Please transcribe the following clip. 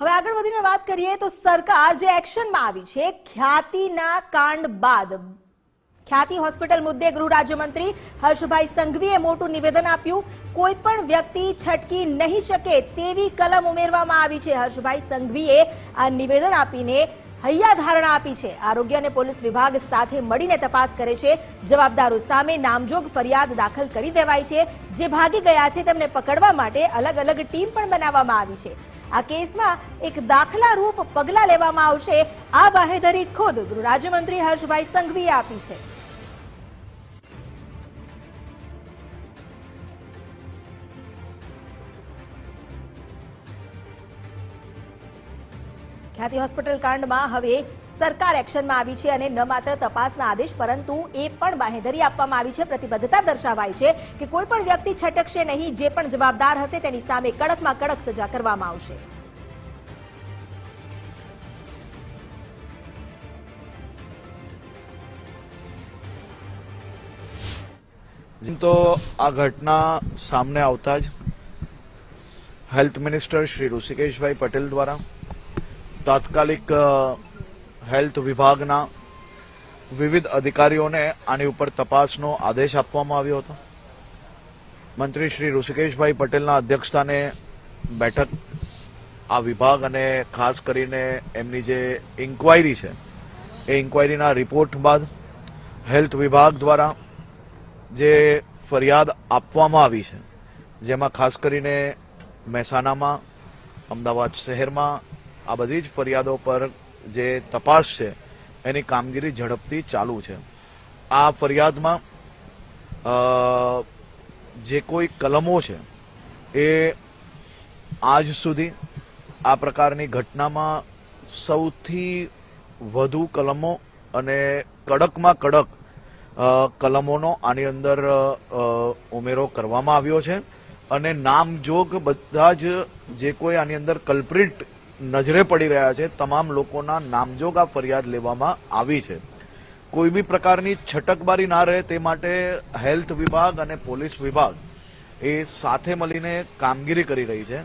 હવે આગળ વધીને વાત કરીએ તો સરકાર જે એક્શનમાં આવી છે ખ્યાતિના કાંડ બાદ ખ્યાતિ હોસ્પિટલ મુદ્દે ગૃહ રાજ્યમંત્રી હર્ષભાઈ સંઘવીએ મોટું નિવેદન આપ્યું। કોઈ પણ વ્યક્તિ છટકી નહીં શકે તેવી કલમ ઉમેરવામાં આવી છે। હર્ષભાઈ સંઘવીએ આ નિવેદન આપીને હૈયાધારણા આપી છે। આરોગ્ય અને પોલીસ વિભાગ સાથે મળીને તપાસ કરે છે। જવાબદારો સામે નામજોગ ફરિયાદ દાખલ કરી દેવાઈ છે। જે ભાગી ગયા છે તેમને પકડવા માટે અલગ અલગ ટીમ પણ બનાવવામાં આવી છે। આ કેસમાં એક દાખલારૂપ પગલાં લેવામાં આવશે। આ બાહેધરી ખુદ ગૃહ રાજ્યમંત્રી હર્ષભાઈ સંઘવીએ આપી છે। ખ્યાતિ હોસ્પિટલ કાંડમાં હવે સરકાર એક્શનમાં આવી છે અને ન માત્ર તપાસના આદેશ પરંતુ એ પણ બાહેધરી આપવામાં આવી છે, પ્રતિબદ્ધતા દર્શાવાઈ છે કે કોઈ પણ વ્યક્તિ છટકશે નહીં। જે પણ જવાબદાર હશે તેની સામે કડકમાં કડક સજા કરવામાં આવશે। તો આ ઘટના સામે આવતા જ હેલ્થ મિનિસ્ટર શ્રી ઋષિકેશભાઈ પટેલ દ્વારા તાત્કાલિક હેલ્થ વિભાગના વિવિધ અધિકારીઓને આની ઉપર તપાસનો આદેશ આપવામાં આવ્યો હતો। મંત્રી શ્રી ઋષિકેશભાઈ પટેલના અધ્યક્ષસ્થાને બેઠક આ વિભાગ અને ખાસ કરીને એમની જે ઇન્ક્વાયરી છે એ ઇન્ક્વાયરીના રિપોર્ટ બાદ હેલ્થ વિભાગ દ્વારા જે ફરિયાદ આપવામાં આવી છે, જેમાં ખાસ કરીને મહેસાણામાં, અમદાવાદ શહેરમાં આ બધી જ ફરિયાદો પર જે તપાસ છે એની કામગીરી ઝડપથી ચાલુ છે। આ ફરિયાદમાં જે કોઈ કલમો છે એ આજ સુધી આ પ્રકારની ઘટનામાં સૌથી વધુ કલમો અને કડકમાં કડક કલમોનો આની અંદર ઉમેરો કરવામાં આવ્યો છે અને નામજોગ બધા જ જે કોઈ આની અંદર કલ્પ્રિટ નજરે પડી રહ્યા છે તમામ લોકોના નામજોગ આ ફરિયાદ લેવામાં આવી છે। કોઈ બી પ્રકારની છટકબારી ના રહે તે માટે હેલ્થ વિભાગ અને પોલીસ વિભાગ એ સાથે મળીને કામગીરી કરી રહી છે।